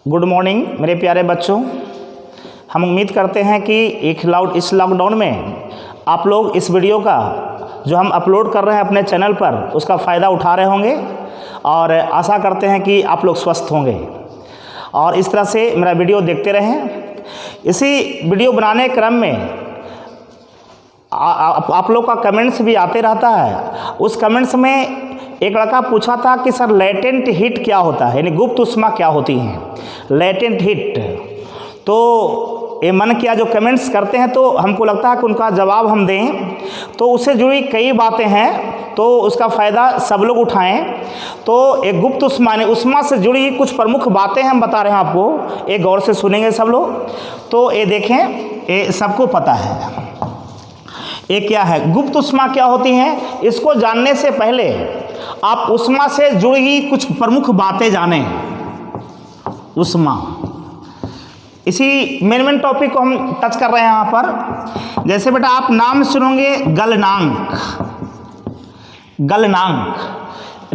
Good morning मेरे प्यारे बच्चों। हम उम्मीद करते हैं कि इस लॉकडाउन में आप लोग इस वीडियो का जो हम अपलोड कर रहे हैं अपने चैनल पर उसका फ़ायदा उठा रहे होंगे और आशा करते हैं कि आप लोग स्वस्थ होंगे और इस तरह से मेरा वीडियो देखते रहें। इसी वीडियो बनाने के क्रम में आप लोग का कमेंट्स भी आते रहता है। उस कमेंट्स में एक लड़का पूछा था कि सर लेटेंट हीट क्या होता है, यानी गुप्त उष्मा क्या होती है लेटेंट हीट। तो ये मन किया जो कमेंट्स करते हैं तो हमको लगता है कि उनका जवाब हम दें, तो उससे जुड़ी कई बातें हैं तो उसका फ़ायदा सब लोग उठाएं। तो एक गुप्त उष्मा यानी उष्मा से जुड़ी कुछ प्रमुख बातें हम बता रहे हैं आपको, एक गौर से सुनेंगे सब लोग। तो ये देखें, ये सबको पता है ये क्या है, गुप्त उष्मा क्या होती है। इसको जानने से पहले आप उष्मा से जुड़ी कुछ प्रमुख बातें जानें। उष्मा, इसी मेन टॉपिक को हम टच कर रहे हैं यहाँ पर। जैसे बेटा आप नाम सुनोगे गलनांक, गलनांक,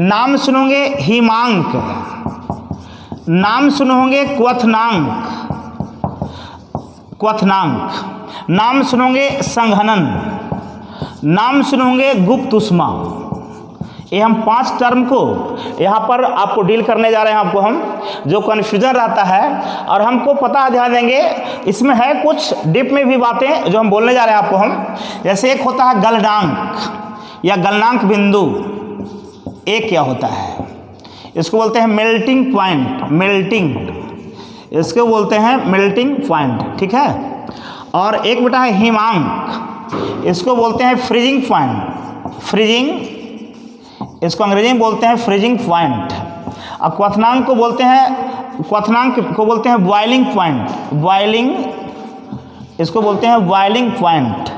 नाम सुनोगे हिमांक, नाम सुनोगे क्वथनांक, क्वथनांक, नाम सुनोगे संघनन, नाम सुनोगे गुप्त उष्मा। ये हम 5 टर्म को यहाँ पर आपको डील करने जा रहे हैं। आपको हम जो कन्फ्यूजन रहता है और हमको पता, ध्यान देंगे इसमें है कुछ डीप में भी बातें जो हम बोलने जा रहे हैं आपको हम। जैसे एक होता है गलनांक या गलनांक बिंदु, एक क्या होता है, इसको बोलते हैं मेल्टिंग पॉइंट, मेल्टिंग, इसको बोलते हैं मेल्टिंग पॉइंट, ठीक है। और एक बेटा है हिमांक, इसको बोलते हैं फ्रीजिंग पॉइंट, फ्रीजिंग, इसको अंग्रेजी में बोलते हैं फ्रीजिंग पॉइंट। और क्वथनांक को बोलते हैं, क्वथनांक को बोलते हैं बॉइलिंग पॉइंट, बॉइलिंग, इसको बोलते हैं बॉइलिंग पॉइंट।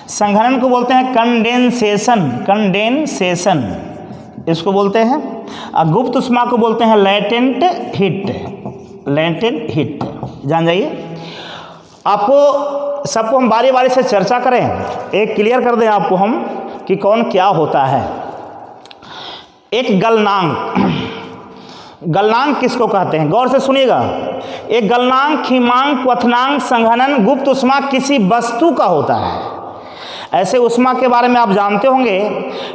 संघनन को बोलते हैं कंडेंसेशन, कंडेंसेशन इसको बोलते हैं। और गुप्त उष्मा को बोलते हैं लेटेंट हीट, लेटेंट हीट। जान जाइए, आपको सबको हम बारी बारी से चर्चा करें, एक क्लियर कर दें आपको हम कि कौन क्या होता है। एक गलनांक, गलनांक किसको कहते हैं, गौर से सुनिएगा। एक गलनांक, हिमांक, क्वथनांक, संघनन, गुप्त उष्मा किसी वस्तु का होता है। ऐसे उष्मा के बारे में आप जानते होंगे,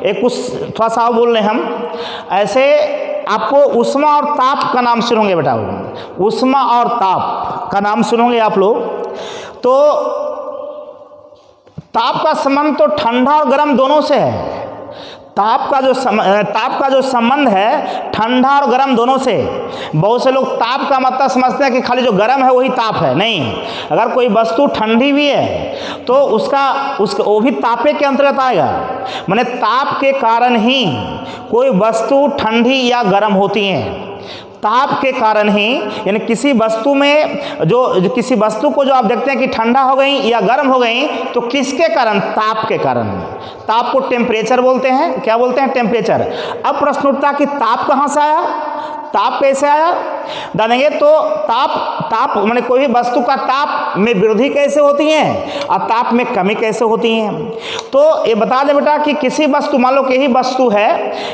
एक कुछ थोड़ा सा बोल रहे हम। ऐसे आपको उष्मा और ताप का नाम सुनोगे बेटा, उष्मा और ताप का नाम सुनोगे आप लोग। तो ताप का संबंध तो ठंडा और गर्म दोनों से है। ताप का जो संबंध है ठंडा और गर्म दोनों से। बहुत से लोग ताप का मतलब समझते हैं कि खाली जो गर्म है वही ताप है, नहीं। अगर कोई वस्तु ठंडी भी है तो उसका वो भी तापे के अंतर्गत आएगा। माने ताप के कारण ही कोई वस्तु ठंडी या गर्म होती है, ताप के कारण ही। यानी किसी वस्तु में जो किसी वस्तु को जो आप देखते हैं कि ठंडा हो गई या गर्म हो गई, तो किसके कारण, ताप के कारण। ताप को टेम्परेचर बोलते हैं, क्या बोलते हैं, टेम्परेचर। अब प्रश्न उठता कि ताप कहाँ से आया, ताप कैसे आया, जानेंगे। तो ताप माने कोई भी वस्तु का ताप में वृद्धि कैसे होती है और ताप में कमी कैसे होती है। तो ये बता दें बेटा कि किसी वस्तु, मान लो कि यही वस्तु है,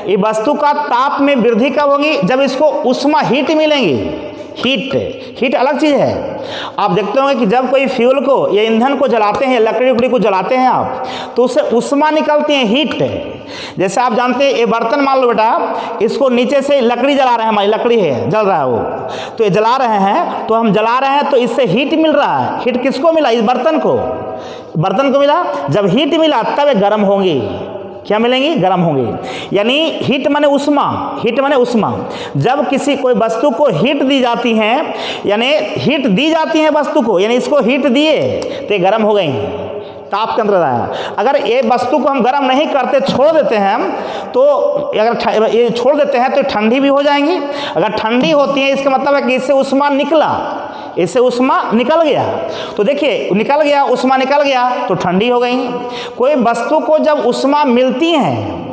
ये वस्तु का ताप में वृद्धि कब होगी, जब इसको उष्मा हीट मिलेंगी। हीट अलग चीज़ है। आप देखते होंगे कि जब कोई फ्यूल को या ईंधन को जलाते हैं, लकड़ी उकड़ी को जलाते हैं आप, तो उससे उष्मा निकलती है, हीट। जैसे आप जानते हैं ये बर्तन, मान लो बेटा इसको नीचे से लकड़ी जला रहे हैं, हमारी लकड़ी है, जल रहा है वो, तो ये जला रहे हैं, तो हम जला रहे हैं तो इससे हीट मिल रहा है। हीट किसको मिला, इस बर्तन को, बर्तन को मिला। जब हीट मिला तब ये गर्म होंगी, क्या मिलेंगी, गर्म होंगी। यानी हीट माने उष्मा, हीट माने उष्मा। जब किसी कोई वस्तु को हीट दी जाती है, यानी हीट दी जाती है वस्तु को, यानी इसको हीट दिए तो ये गर्म हो गई, ताप के अंदर आया। अगर ये वस्तु को हम गर्म नहीं करते, छोड़ देते हैं हम, तो अगर ये छोड़ देते हैं तो ठंडी भी हो जाएंगी। अगर ठंडी होती है इसका मतलब है कि इससे उष्मा निकला, इससे उष्मा निकल गया। तो देखिए निकल गया, उष्मा निकल गया तो ठंडी हो गई। कोई वस्तु को जब उष्मा मिलती है,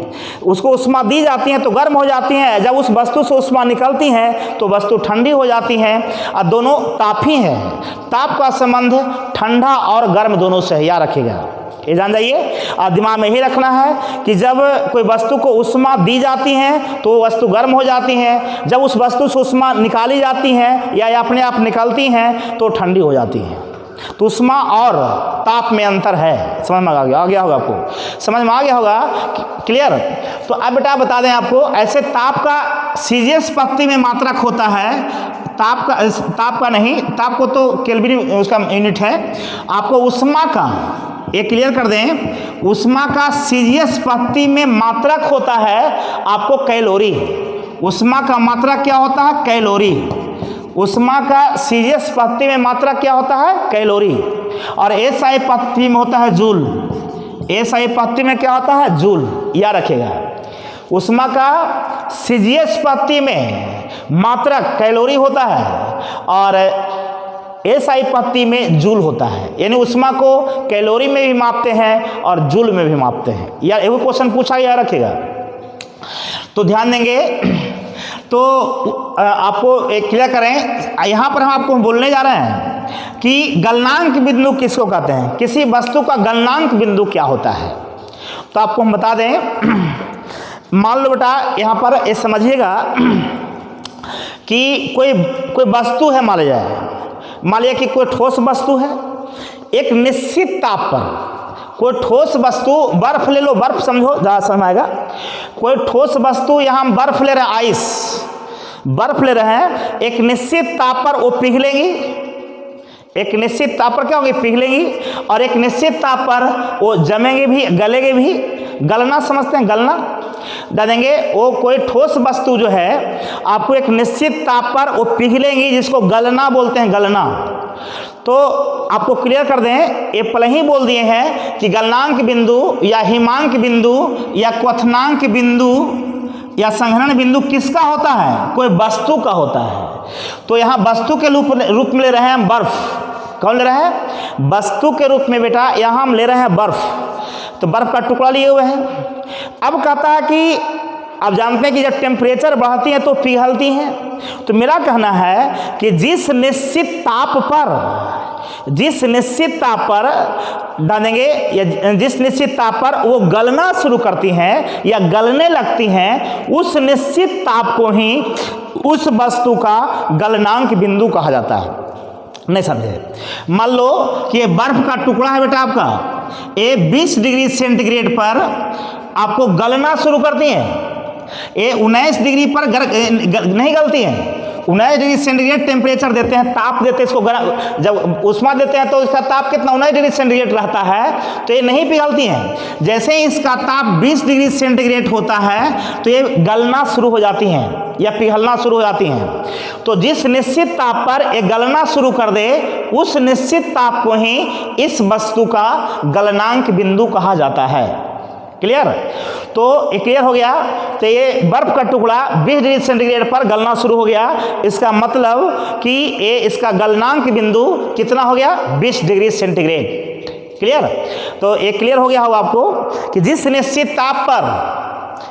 उसको उष्मा दी जाती है तो गर्म हो जाती है, जब उस वस्तु से उष्मा निकलती है तो वस्तु ठंडी हो जाती है। और दोनों ताप ही है। ताप का संबंध ठंडा और गर्म दोनों से है, याद रखिएगा। ये जान जाइए। और दिमाग में ही रखना है कि जब कोई वस्तु को ऊष्मा दी जाती है तो वो वस्तु गर्म हो जाती है, जब उस वस्तु से ऊष्मा निकाली जाती है या अपने आप निकलती हैं तो ठंडी हो जाती है। तो ऊष्मा और ताप में अंतर है। समझ में आ गया होगा आपको, समझ में आ गया होगा, क्लियर। तो अब बेटा बता दें आपको, ऐसे ताप का सीजीएस पद्धति में मात्रक होता है, ताप का नहीं, ताप को तो केल्विन उसका यूनिट है। आपको ऊष्मा का, ये क्लियर कर दें, ऊष्मा का सीजीएस पद्धति में मात्रक होता है आपको कैलोरी। ऊष्मा का मात्रक क्या होता है? कैलोरी। ऊष्मा का सीजीएस पद्धति में मात्रक क्या होता है? कैलोरी। और एसआई पद्धति में होता है जूल। एसआई पद्धति में क्या होता है? जूल। याद रखिएगा, ऊष्मा का सीजीएस पद्धति में मात्रक कैलोरी होता है और एसआई पद्धति में जूल होता है। यानी ऊष्मा को कैलोरी में भी मापते हैं और जूल में भी मापते हैं। यार एक क्वेश्चन पूछा, याद रखिएगा। तो ध्यान देंगे, तो आपको एक क्लियर करें, यहाँ पर हम आपको बोलने जा रहे हैं कि गलनांक बिंदु किसको कहते हैं, किसी वस्तु का गलनांक बिंदु क्या होता है। तो आपको हम बता दें, मान लो बेटा यहाँ पर ये समझिएगा कि कोई वस्तु है, मान लिया कि कोई ठोस वस्तु है, एक निश्चित ताप पर कोई ठोस वस्तु, बर्फ ले लो, बर्फ समझो ज़्यादा समझ आएगा। कोई ठोस वस्तु, यहाँ हम बर्फ ले रहे हैं, आइस बर्फ ले रहे हैं, एक निश्चित ताप पर वो पिघलेगी, एक निश्चित ताप पर क्या होगी? पिघलेगी। और एक निश्चित ताप पर वो जमेंगे भी, गलेंगे भी। गलना समझते हैं, गलना जानेंगे। वो कोई ठोस वस्तु जो है आपको एक निश्चित ताप पर वो पिघलेंगी, जिसको गलना बोलते हैं, गलना। तो आपको क्लियर कर दें, ये पहले ही बोल दिए हैं कि गलनांक बिंदु या हिमांक बिंदु या क्वथनांक बिंदु या संघनन बिंदु किसका होता है? कोई वस्तु का होता है। तो यहाँ वस्तु के रूप में ले रहे हैं हम बर्फ। कौन ले रहे हैं? वस्तु के रूप में बेटा यहाँ हम ले रहे हैं बर्फ। तो बर्फ का टुकड़ा लिए हुए हैं। अब कहता है कि आप जानते हैं कि जब टेम्परेचर बढ़ती है तो पिघलती हैं। तो मेरा कहना है कि जिस निश्चित ताप पर डालेंगे या जिस निश्चित ताप पर वो गलना शुरू करती हैं या गलने लगती हैं, उस निश्चित ताप को ही उस वस्तु का गलनांक बिंदु कहा जाता है। नहीं समझे? मान लो कि ये बर्फ का टुकड़ा है बेटा आपका, ये 20 डिग्री सेंटीग्रेड पर आपको गलना शुरू करती हैं। ये 19 डिग्री पर नहीं गलती हैं। 19 डिग्री सेंटीग्रेड टेम्परेचर देते हैं, ताप देते हैं इसको, जब ऊष्मा देते हैं तो इसका ताप कितना? 19 डिग्री सेंटीग्रेड रहता है, तो ये नहीं पिघलती हैं। जैसे ही इसका ताप 20 डिग्री सेंटीग्रेड होता है तो ये गलना शुरू हो जाती हैं या पिघलना शुरू हो जाती हैं। तो जिस निश्चित ताप पर ये गलना शुरू कर दे, उस निश्चित ताप को ही इस वस्तु का गलनांक बिंदु कहा जाता है। क्लियर? तो ये क्लियर हो गया। तो ये बर्फ का टुकड़ा 20 डिग्री सेंटीग्रेड पर गलना शुरू हो गया, इसका मतलब कि ये इसका गलनांक बिंदु कितना हो गया? 20 डिग्री सेंटीग्रेड। क्लियर? तो ये क्लियर हो गया होगा आपको कि जिस निश्चित ताप पर,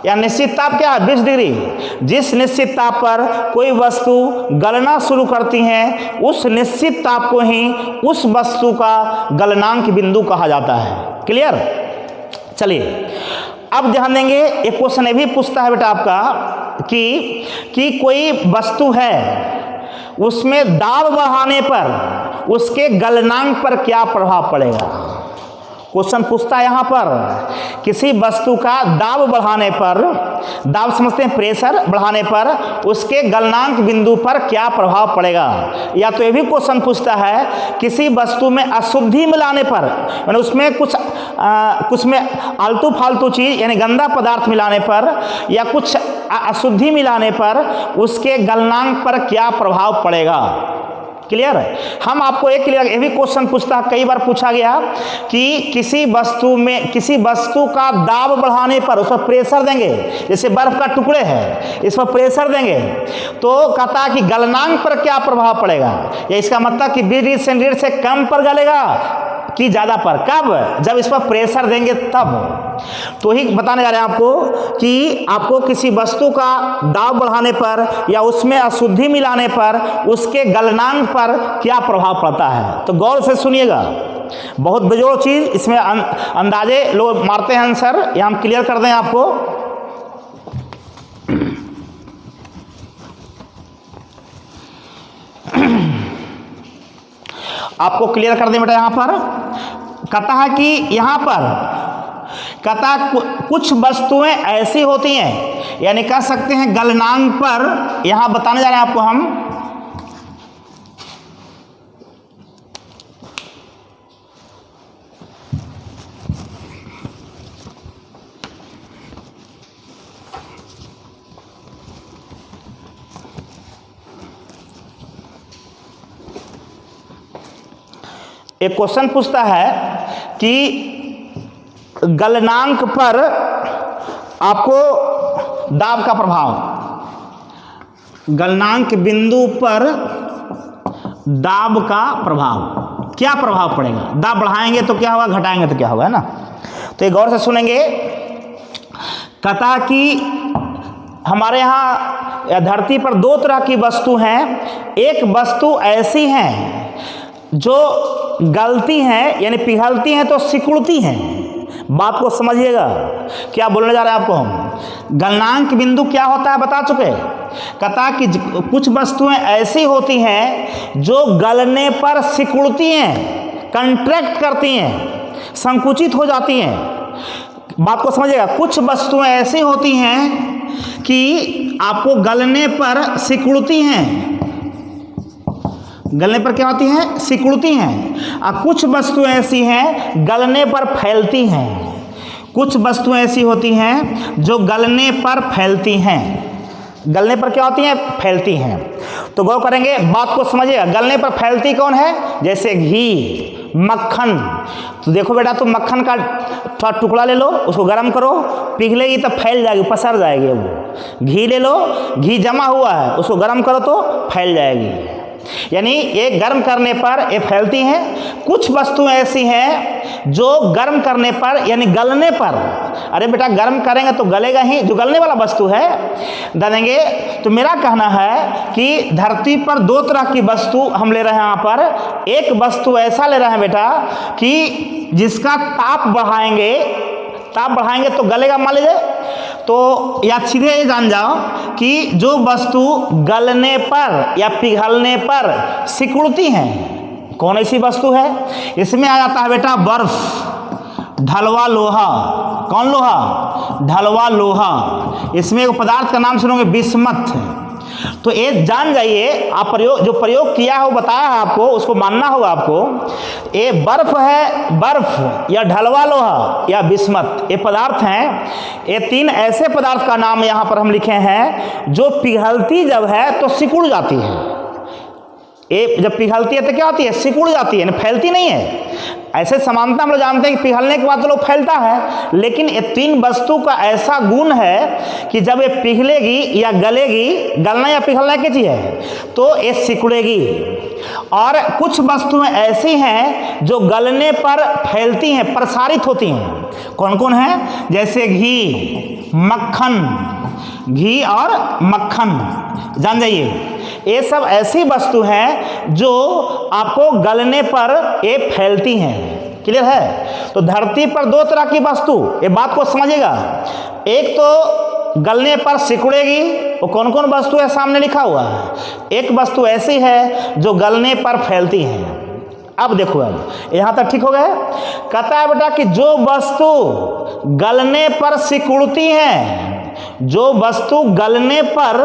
या निश्चित ताप क्या है? 20 डिग्री। जिस निश्चित ताप पर कोई वस्तु गलना शुरू करती है, उस निश्चित ताप को ही उस वस्तु का गलनांक बिंदु कहा जाता है। क्लियर? चलिए अब ध्यान देंगे, एक क्वेश्चन ये भी पूछता है बेटा आपका कि कोई वस्तु है, उसमें दाब बढ़ाने पर उसके गलनांक पर क्या प्रभाव पड़ेगा। क्वेश्चन पूछता है यहाँ पर, किसी वस्तु का दाब बढ़ाने पर, दाब समझते हैं प्रेशर बढ़ाने पर, उसके गलनांक बिंदु पर क्या प्रभाव पड़ेगा। या तो ये भी क्वेश्चन पूछता है, किसी वस्तु में अशुद्धि मिलाने पर, यानी उसमें कुछ में आलतू फालतू चीज़ यानी गंदा पदार्थ मिलाने पर या कुछ अशुद्धि मिलाने पर उसके गलनांक पर क्या प्रभाव पड़ेगा। क्लियर है? हम आपको एक क्लियर, ये भी क्वेश्चन पूछता है, कई बार पूछा गया कि किसी वस्तु का दाब बढ़ाने पर उस पर प्रेशर देंगे, जैसे बर्फ का टुकड़े है, इस पर प्रेशर देंगे तो कहता है कि गलनांक पर क्या प्रभाव पड़ेगा। या इसका मतलब कि 20 डिग्री सेंटीग्रेड से कम पर गलेगा कि ज़्यादा पर। कब? जब इस पर प्रेशर देंगे तब। तो ही बताने जा रहे हैं आपको कि आपको किसी वस्तु का दाब बढ़ाने पर या उसमें अशुद्धि मिलाने पर उसके गलनांक पर क्या प्रभाव पड़ता है। तो गौर से सुनिएगा, बहुत बेजोड़ चीज़, इसमें अंदाजे लोग मारते हैं आंसर, ये हम क्लियर कर दें आपको। आपको क्लियर कर दें बेटा, यहाँ पर कहता है कि यहाँ पर कहता कुछ वस्तुएं ऐसी होती हैं, यानी कह सकते हैं गलनांक पर, यहां बताने जा रहे हैं आपको हम। एक क्वेश्चन पूछता है कि गलनांक पर आपको दाब का प्रभाव, गलनांक बिंदु पर दाब का प्रभाव, क्या प्रभाव पड़ेगा? दाब बढ़ाएंगे तो क्या होगा, घटाएंगे तो क्या होगा, है ना। तो ये गौर से सुनेंगे। कहता कि हमारे यहाँ धरती पर दो तरह की वस्तु हैं। एक वस्तु ऐसी हैं जो गलती हैं, यानी पिघलती हैं तो सिकुड़ती हैं। बात को समझिएगा, क्या बोलने जा रहे हैं आपको हम। गलनांक बिंदु क्या होता है बता चुके। कहता कि कुछ वस्तुएं ऐसी होती हैं जो गलने पर सिकुड़ती हैं, कंट्रैक्ट करती हैं, संकुचित हो जाती हैं। बात को समझिएगा, कुछ वस्तुएं ऐसी होती हैं कि आपको गलने पर सिकुड़ती हैं, गलने पर क्या होती हैं, सिकुड़ती हैं। और कुछ वस्तुएं ऐसी हैं गलने पर फैलती हैं। कुछ वस्तुएं ऐसी होती हैं जो गलने पर फैलती हैं। गलने पर क्या होती हैं, फैलती हैं। तो गौर करेंगे, बात को समझिएगा। गलने पर फैलती कौन है, जैसे घी, मक्खन। तो देखो बेटा, तुम मक्खन का थोड़ा टुकड़ा ले लो, उसको गर्म करो, पिघलेगी तो फैल जाएगी, पसर जाएगी वो। घी ले लो, घी जमा हुआ है, उसको गर्म करो तो फैल जाएगी। यानी ये गर्म करने पर ये फैलती हैं। कुछ वस्तुएं ऐसी हैं जो गर्म करने पर, यानी गलने पर, अरे बेटा गर्म करेंगे तो गलेगा ही, जो गलने वाला वस्तु है डालेंगे। तो मेरा कहना है कि धरती पर दो तरह की वस्तु हम ले रहे हैं यहाँ पर। एक वस्तु ऐसा ले रहे हैं बेटा कि जिसका ताप बढ़ाएंगे तो गलेगा, मान लीजिए। तो या सीधे ये जान जाओ कि जो वस्तु गलने पर या पिघलने पर सिकुड़ती हैं, कौन ऐसी वस्तु है? इसमें आ जाता है बेटा बर्फ, ढलवा लोहा। कौन लोहा? ढलवा लोहा। इसमें एक पदार्थ का नाम सुनोगे, बिस्मथ। तो ये जान जाइए आप, जो प्रयोग किया है वो बताया है आपको, उसको मानना होगा आपको। ये बर्फ है, बर्फ या ढलवा लोहा या बिस्मथ, ये पदार्थ हैं। ये तीन ऐसे पदार्थ का नाम यहाँ पर हम लिखे हैं जो पिघलती जब है तो सिकुड़ जाती है। ये जब पिघलती है तो क्या होती है, सिकुड़ जाती है, फैलती नहीं है। ऐसे समानता हम लोग जानते हैं कि पिघलने के बाद तो लोग फैलता है, लेकिन ये तीन वस्तु का ऐसा गुण है कि जब ये पिघलेगी या गलेगी, गलना या पिघलना क्या चीज़ है, तो ये सिकुड़ेगी। और कुछ वस्तुएं ऐसी हैं जो गलने पर फैलती हैं, प्रसारित होती हैं। कौन कौन है? जैसे घी, मक्खन, घी और मक्खन, जान जाइए। ये सब ऐसी वस्तु हैं जो आपको गलने पर ये फैलती हैं। क्लियर है? तो धरती पर दो तरह की वस्तु, ये बात को समझिएगा। एक तो गलने पर सिकुड़ेगी, वो कौन कौन वस्तु है सामने लिखा हुआ है। एक वस्तु ऐसी है जो गलने पर फैलती है। अब देखो, अब यहाँ तक ठीक हो गया। कहता है बेटा कि जो वस्तु गलने पर सिकुड़ती हैं, जो वस्तु गलने पर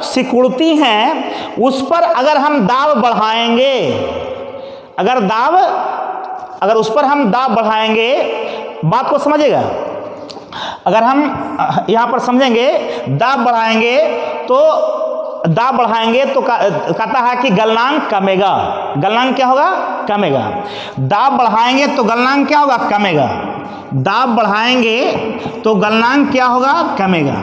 सिकुड़ती हैं, उस पर अगर हम दाब बढ़ाएंगे, अगर उस पर हम दाब बढ़ाएंगे, बात को समझिएगा। अगर हम यहाँ पर समझेंगे, दाब बढ़ाएंगे तो कहता है कि गलनांक कमेगा। गलनांक क्या होगा? कमेगा। दाब बढ़ाएंगे तो गलनांक क्या होगा? कमेगा। दाब बढ़ाएंगे तो गलनांक क्या होगा? कमेगा।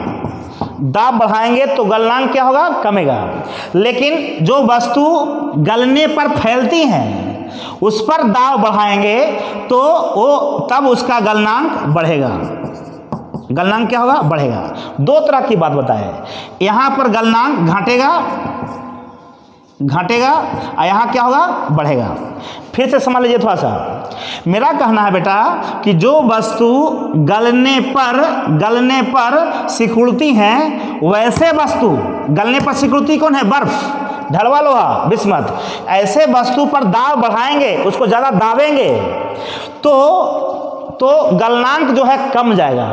दाब बढ़ाएंगे तो गलनांक क्या होगा? कमेगा। लेकिन जो वस्तु गलने पर फैलती हैं, उस पर दाब बढ़ाएंगे तो वो तब उसका गलनांक बढ़ेगा। गलनांक क्या होगा? बढ़ेगा। दो तरह की बात बताए, यहाँ पर गलनांक घटेगा, घटेगा और यहाँ क्या होगा, बढ़ेगा। फिर से समझ लीजिए थोड़ा सा, मेरा कहना है बेटा कि जो वस्तु गलने पर सिकुड़ती हैं, वैसे वस्तु गलने पर सिकुड़ती कौन है, बर्फ, ढलवा लोहा, बिस्मत, ऐसे वस्तु पर दाब बढ़ाएंगे, उसको ज़्यादा दाबेंगे तो गलनांक जो है कम जाएगा।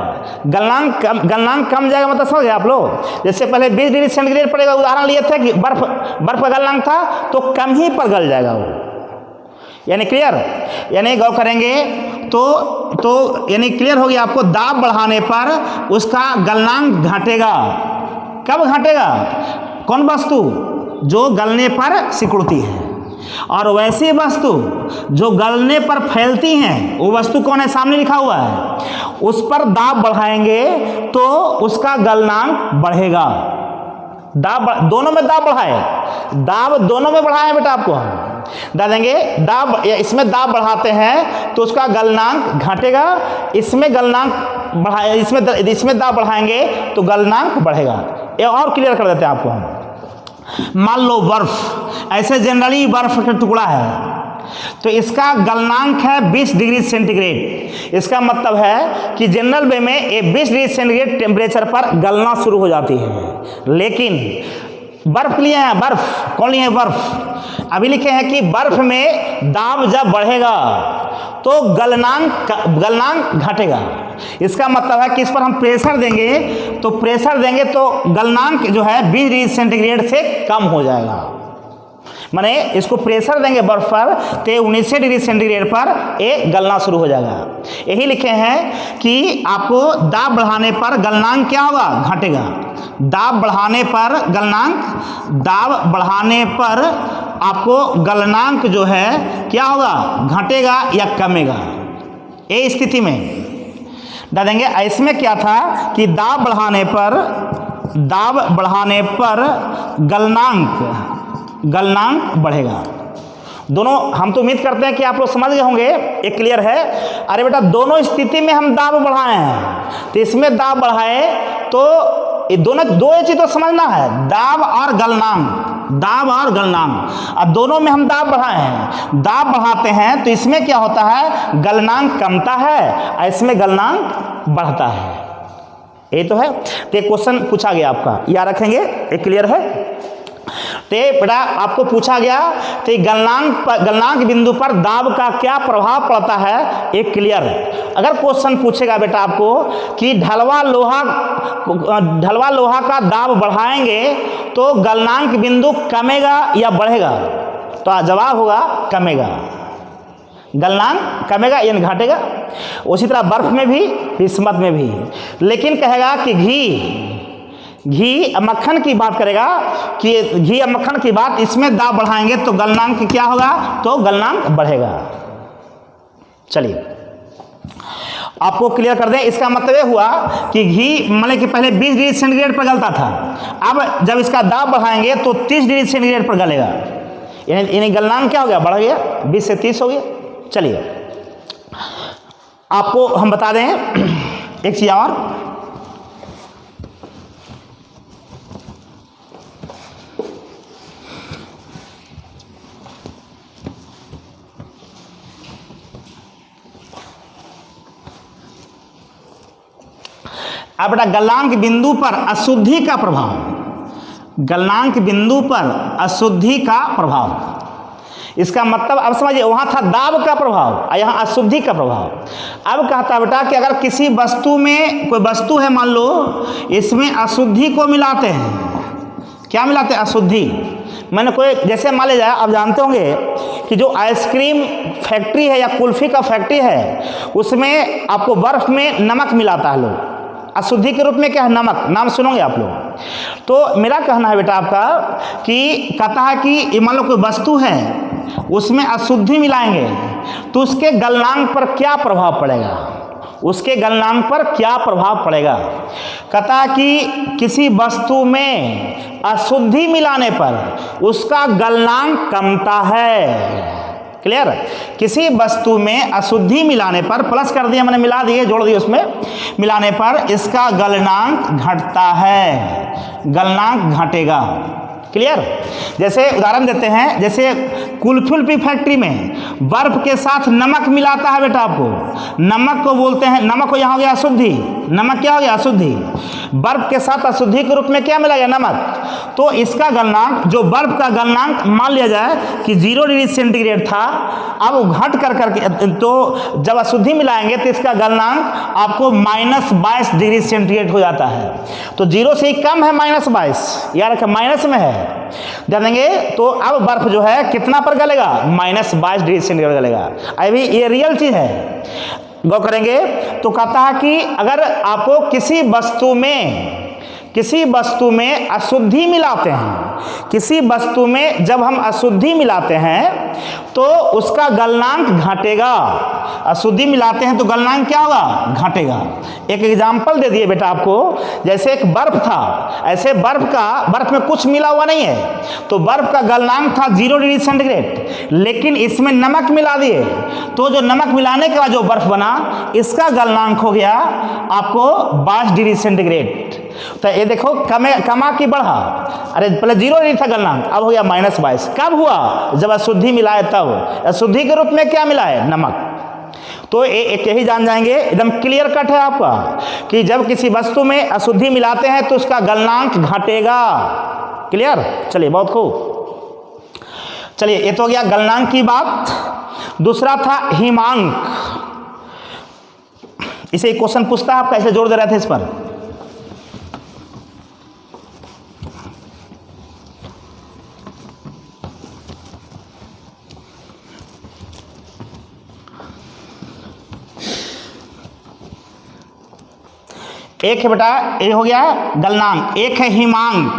गलनांक कम जाएगा मतलब समझ गए आप लोग। जैसे पहले 20 डिग्री सेंटीग्रेड पर उदाहरण लिए थे कि बर्फ का गलनांक था तो कम ही पर गल जाएगा वो, यानी क्लियर, यानी गौर करेंगे तो यानी क्लियर हो गया आपको। दाब बढ़ाने पर उसका गलनांक घटेगा। कब घटेगा, कौन वस्तु, जो गलने पर सिकुड़ती है, और वैसी वस्तु जो गलने पर फैलती हैं, वो वस्तु कौन है, सामने लिखा हुआ है, उस पर दाब बढ़ाएंगे तो उसका गलनांक बढ़ेगा। दोनों में दाब बढ़ाए, दाब दोनों में बढ़ाए बेटा, आपको हम बता देंगे। दाब, इसमें दाब बढ़ाते हैं तो उसका गलनांक घटेगा, इसमें गलनांक बढ़ाए, इसमें दाब बढ़ाएंगे तो गलनांक बढ़ेगा। ये और क्लियर कर देते हैं आपको हम। मान लो बर्फ, ऐसे जनरली बर्फ का टुकड़ा है तो इसका गलनांक है 20 डिग्री सेंटीग्रेड। इसका मतलब है कि जनरल वे में ये 20 डिग्री सेंटीग्रेड टेम्परेचर पर गलना शुरू हो जाती है। लेकिन बर्फ लिए हैं, बर्फ कौन लिए हैं, बर्फ। अभी लिखे हैं कि बर्फ में दाब जब बढ़ेगा तो गलनांक घटेगा। इसका मतलब है कि इस पर हम प्रेशर देंगे तो गलनांक जो है 20 डिग्री सेंटीग्रेड से कम हो जाएगा। माने इसको प्रेशर देंगे बर्फ पर तो 19 डिग्री सेंटीग्रेड पर ये गलना शुरू हो जाएगा। यही लिखे हैं कि आपको दाब बढ़ाने पर गलनांक क्या होगा, घटेगा। दाब बढ़ाने पर आपको गलनांक जो है क्या होगा, घटेगा या कमेगा। ये स्थिति में बता देंगे। इसमें क्या था कि दाब बढ़ाने पर गलनांक बढ़ेगा। दोनों, हम तो उम्मीद करते हैं कि आप लोग समझ गए होंगे, एक क्लियर है। अरे बेटा, दोनों स्थिति में हम दाब बढ़ाए हैं तो इसमें दाब बढ़ाए तो ये दोनों दो चीज तो समझना है, दाब और गलनांक। अब दोनों में हम दाब बढ़ाए हैं, दाब बढ़ाते हैं तो इसमें क्या होता है, गलनांक कमता है, इसमें गलनांक बढ़ता है। ये तो है। तो एक क्वेश्चन पूछा गया आपका, याद रखेंगे, एक क्लियर है। तो बेटा आपको पूछा गया तो गलनांक बिंदु पर दाब का क्या प्रभाव पड़ता है, एक क्लियर। अगर क्वेश्चन पूछेगा बेटा आपको कि ढलवा लोहा का दाब बढ़ाएंगे तो गलनांक बिंदु कमेगा या बढ़ेगा, तो जवाब होगा कमेगा। गलनांक कमेगा यानी घटेगा। उसी तरह बर्फ में भी, बिस्मत में भी। लेकिन कहेगा कि घी मक्खन की बात करेगा कि घी या मक्खन की बात, इसमें दाब बढ़ाएंगे तो गलनांक क्या होगा, तो गलनांक बढ़ेगा। चलिए आपको क्लियर कर दें। इसका मतलब यह हुआ कि घी मतलब कि पहले 20 डिग्री सेंटीग्रेड पर गलता था, अब जब इसका दाब बढ़ाएंगे तो 30 डिग्री सेंटीग्रेड पर गलेगा, यानी गलनांक क्या हो गया, बढ़ गया, 20 से 30 हो गया। चलिए आपको हम बता दें एक चीज और। अब बेटा गलनांक बिंदु पर अशुद्धि का प्रभाव, इसका मतलब अब समझिए, वहां था दाब का प्रभाव और यहाँ अशुद्धि का प्रभाव। अब कहता बेटा कि अगर किसी वस्तु में, कोई वस्तु है मान लो, इसमें अशुद्धि को मिलाते हैं। क्या मिलाते हैं, अशुद्धि। मैंने कोई, जैसे मान लीजिए आप जानते होंगे कि जो आइसक्रीम फैक्ट्री है या कुल्फी का फैक्ट्री है, उसमें आपको बर्फ में नमक मिलाता है लोग, अशुद्धि के रूप में क्या है, नमक। नाम सुनोगे आप लोग। तो मेरा कहना है बेटा आपका कि कहता है कि मान लो कोई वस्तु है, उसमें अशुद्धि मिलाएंगे तो उसके गलनांक पर क्या प्रभाव पड़ेगा, कहता है कि किसी वस्तु में अशुद्धि मिलाने पर उसका गलनांक कमता है। क्लियर। किसी वस्तु में अशुद्धि मिलाने पर, प्लस कर दिया मैंने, मिला दिए, जोड़ दिए, उसमें मिलाने पर इसका गलनांक घटता है, गलनांक घटेगा। क्लियर। जैसे उदाहरण देते हैं, जैसे कुल्फी फैक्ट्री में बर्फ के साथ नमक मिलाता है बेटा, आपको नमक को बोलते हैं, नमक को यहाँ हो गया अशुद्धि, नमक क्या हो गया अशुद्धि, बर्फ के साथ अशुद्धि के रूप में क्या मिला गया नमक। तो इसका गलनांक, जो बर्फ का गलनांक मान लिया जाए कि 0 डिग्री सेंटीग्रेड था, अब वो घट कर करके, तो जब अशुद्धि मिलाएंगे तो इसका गलनांक आपको -22 डिग्री सेंटीग्रेड हो जाता है। तो 0 से ही कम है -22, याद रखें माइनस में है, जानेंगे। तो अब बर्फ जो है कितना पर गलेगा, -22 डिग्री सेंटीग्रेड गलेगा। अभी ये रियल चीज है, गौर करेंगे तो कहता है कि अगर आपको किसी वस्तु में अशुद्धि मिलाते हैं, किसी वस्तु में जब हम अशुद्धि मिलाते हैं तो उसका गलनांक घटेगा। अशुद्धि मिलाते हैं तो गलनांक क्या होगा, घटेगा। एक एग्जाम्पल दे दिए बेटा आपको, जैसे एक बर्फ था, ऐसे बर्फ में कुछ मिला हुआ नहीं है, तो बर्फ का गलनांक था 0 डिग्री सेंटीग्रेड, लेकिन इसमें नमक मिला दिए, तो जो नमक मिलाने के बाद जो बर्फ बना, इसका गलनांक हो गया आपको 22 डिग्री सेंटीग्रेड। तो ये देखो कमा की बढ़ा, अरे पहले 0 डिग्री था गलनांक, अब हो गया -22। कब हुआ, जब अशुद्धि मिलाए तब। अशुद्धि के रूप में क्या मिला है, नमक। तो एक यही जान जाएंगे, एकदम क्लियर कट है आपका, कि जब किसी वस्तु में अशुद्धि मिलाते हैं तो उसका गलनांक घटेगा। क्लियर, चलिए बहुत खूब। चलिए ये तो हो गया गलनांक की बात। दूसरा था हिमांक। इसे क्वेश्चन पूछता है, आप कैसे जोड़ दे रहे थे इस पर। एक है बेटा, ये हो गया गलनांक, एक है हिमांक,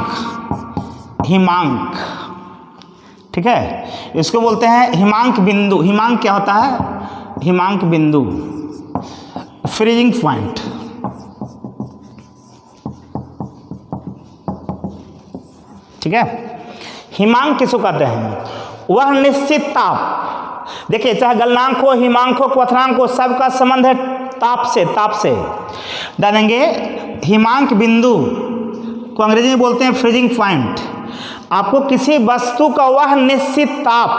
ठीक है, इसको बोलते हैं हिमांक बिंदु। हिमांक क्या होता है, हिमांक बिंदु, फ्रीजिंग पॉइंट। ठीक है, हिमांक किसको कहते हैं, वह निश्चित ताप। देखिए चाहे गलनांक हो, हिमांक हो, क्वथनांक हो, सबका संबंध है ताप से। जानेंगे हिमांक बिंदु को अंग्रेजी में बोलते हैं फ्रीजिंग पॉइंट। आपको किसी वस्तु का वह निश्चित ताप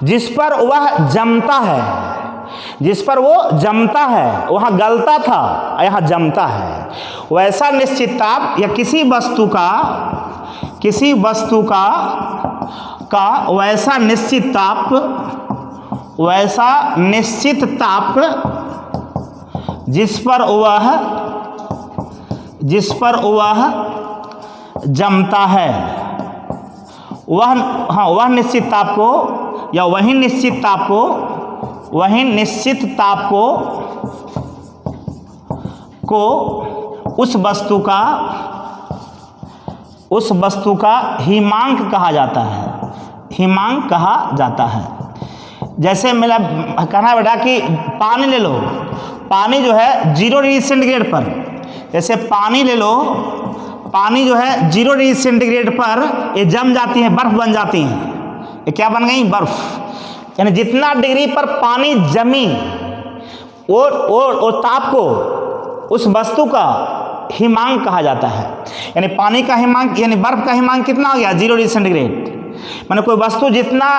जिस पर वह जमता है, जिस पर वो जमता है, वहाँ गलता था, यहाँ जमता है, वैसा निश्चित ताप, या किसी वस्तु का वैसा निश्चित ताप जिस पर वह जमता है, वह निश्चित ताप को, या वही निश्चित ताप को उस वस्तु का हिमांक कहा जाता है, हिमांक कहा जाता है। जैसे मेरा कहना है बेटा कि पानी ले लो, पानी जो है 0 डिग्री सेंटीग्रेड पर, जैसे पानी ले लो, पानी जो है 0 डिग्री सेंटीग्रेड पर ये जम जाती है, बर्फ बन जाती है। ये क्या बन गई, बर्फ। यानी जितना डिग्री पर पानी जमी, वो ताप को उस वस्तु का हिमांक कहा जाता है। यानी पानी का हिमांक, यानी बर्फ का हिमांक कितना हो गया, 0 डिग्री सेंटीग्रेड। माने कोई वस्तु जितना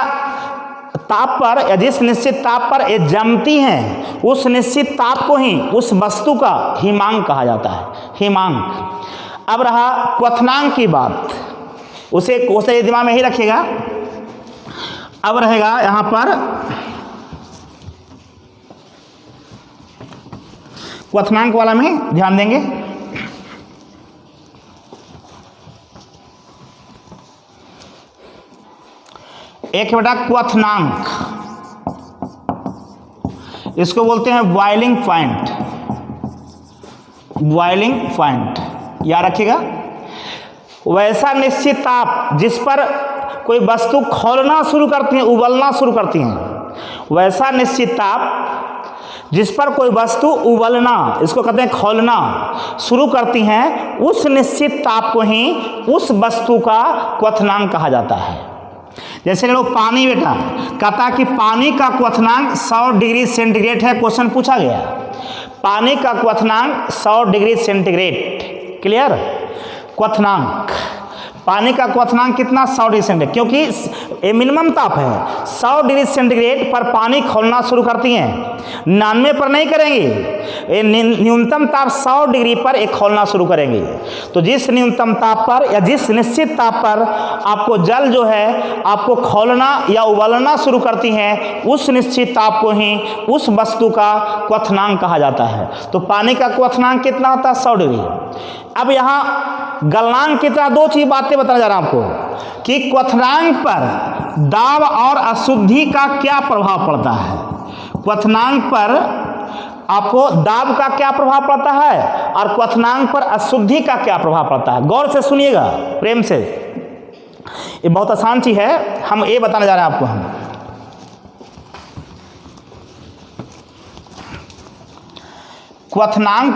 ताप पर, या जिस निश्चित ताप पर ये जमती हैं, उस निश्चित ताप को ही उस वस्तु का हिमांक कहा जाता है, हिमांक। अब रहा क्वथनांक की बात, उसे दिमाग में ही रखिएगा। अब रहेगा यहाँ पर क्वथनांक वाला में ध्यान देंगे। एक बेटा क्वथनांक, इसको बोलते हैं बॉइलिंग पॉइंट, बॉइलिंग पॉइंट, याद रखिएगा। वैसा निश्चित ताप जिस पर कोई वस्तु खौलना शुरू करती है, उबलना शुरू करती हैं, वैसा निश्चित ताप जिस पर कोई वस्तु उबलना, इसको कहते हैं खौलना शुरू करती हैं, उस निश्चित ताप को ही उस वस्तु का क्वथनांक कहा जाता है। जैसे लोग पानी, बेटा कहता कि पानी का क्वथनांक 100 डिग्री सेंटीग्रेड है, क्वेश्चन पूछा गया, पानी का क्वथनांक 100 डिग्री सेंटीग्रेड। क्लियर, क्वथनांक पानी का क्वथनांक कितना 100 डिग्री सेंटीग्रेड, क्योंकि ये मिनिमम ताप है। 100 डिग्री सेंटीग्रेड पर पानी खौलना शुरू करती हैं, 99 पर नहीं करेंगी। ये न्यूनतम ताप 100 डिग्री पर एक खौलना शुरू करेंगी। तो जिस न्यूनतम ताप पर या जिस निश्चित ताप पर आपको जल जो है आपको खौलना या उबलना शुरू करती हैं, उस निश्चित ताप को ही उस वस्तु का क्वथनांक कहा जाता है। तो पानी का क्वथनांक कितना होता है 100 डिग्री। अब यहाँ गलनांक की तरह दो चीज बातें बताना जा रहा हूं आपको कि क्वथनांक पर दाब और अशुद्धि का क्या प्रभाव पड़ता है। क्वथनांक पर आपको दाब का क्या प्रभाव पड़ता है और क्वथनांक पर अशुद्धि का क्या प्रभाव पड़ता है। गौर से सुनिएगा, प्रेम से, ये बहुत आसान चीज है, हम ये बताने जा रहे हैं आपको। हम क्वथनांक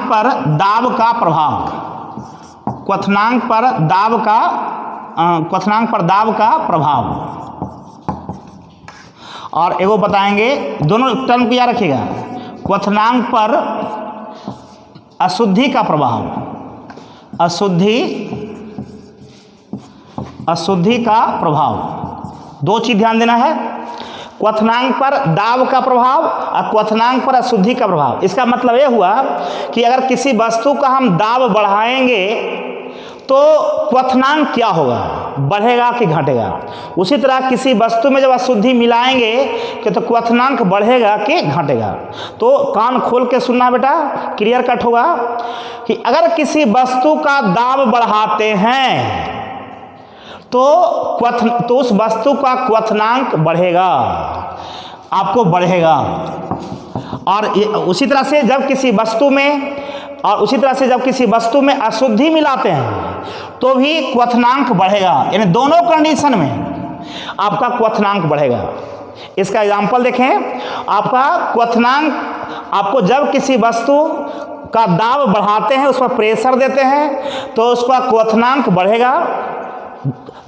पर दाब का प्रभाव, क्वथनांक पर दाब का प्रभाव, और एगो बताएंगे, दोनों टर्म को याद रखिएगा। क्वथनांक पर अशुद्धि का प्रभाव, अशुद्धि का प्रभाव, दो चीज ध्यान देना है। क्वथनांक पर दाब का प्रभाव और क्वथनांक पर अशुद्धि का प्रभाव। इसका मतलब यह हुआ कि अगर किसी वस्तु का हम दाब बढ़ाएंगे तो क्वथनांक क्या होगा, बढ़ेगा कि घटेगा। उसी तरह किसी वस्तु में जब अशुद्धि मिलाएंगे कि तो क्वथनांक बढ़ेगा कि घटेगा। तो कान खोल के सुनना बेटा, क्लियर कट होगा कि अगर किसी वस्तु का दाब बढ़ाते हैं तो उस वस्तु का क्वथनांक बढ़ेगा, आपको बढ़ेगा। और उसी तरह से जब किसी वस्तु में अशुद्धि मिलाते हैं तो भी क्वथनांक बढ़ेगा। यानी दोनों कंडीशन में आपका क्वथनांक बढ़ेगा। इसका एग्जांपल देखें, आपका क्वथनांक, आपको जब किसी वस्तु का दाब बढ़ाते हैं, उस पर प्रेशर देते हैं तो उसका क्वथनांक बढ़ेगा,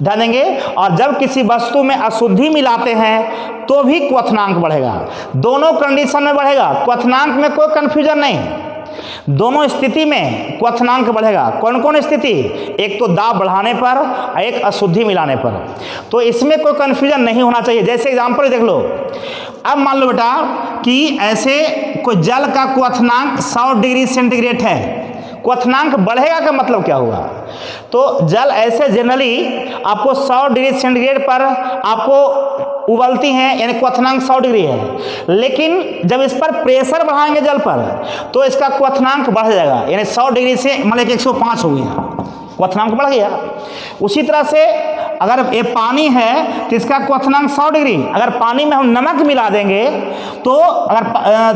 ध्यान देंगे। और जब किसी वस्तु में अशुद्धि मिलाते हैं तो भी क्वथनांक बढ़ेगा। दोनों कंडीशन में बढ़ेगा, क्वथनांक में कोई कंफ्यूजन नहीं, दोनों स्थिति में क्वथनांक बढ़ेगा। कौन कौन स्थिति, एक तो दाब बढ़ाने पर, एक अशुद्धि मिलाने पर। तो इसमें कोई कंफ्यूजन नहीं होना चाहिए। जैसे एग्जांपल देख लो, अब मान लो बेटा कि ऐसे कोई जल का क्वथनांक 100 डिग्री सेंटीग्रेड है, क्वथनांक बढ़ेगा का मतलब क्या हुआ। तो जल ऐसे जनरली आपको 100 डिग्री सेंटीग्रेड पर आपको उबलती हैं, यानी क्वथनांक 100 डिग्री है। लेकिन जब इस पर प्रेशर बढ़ाएंगे जल पर तो इसका क्वथनांक बढ़ जाएगा, यानी 100 डिग्री से मतलब 105 हो गया, क्वथनांक बढ़ गया। उसी तरह से अगर ये पानी है तो इसका क्वथनांक 100 डिग्री, अगर पानी में हम नमक मिला देंगे तो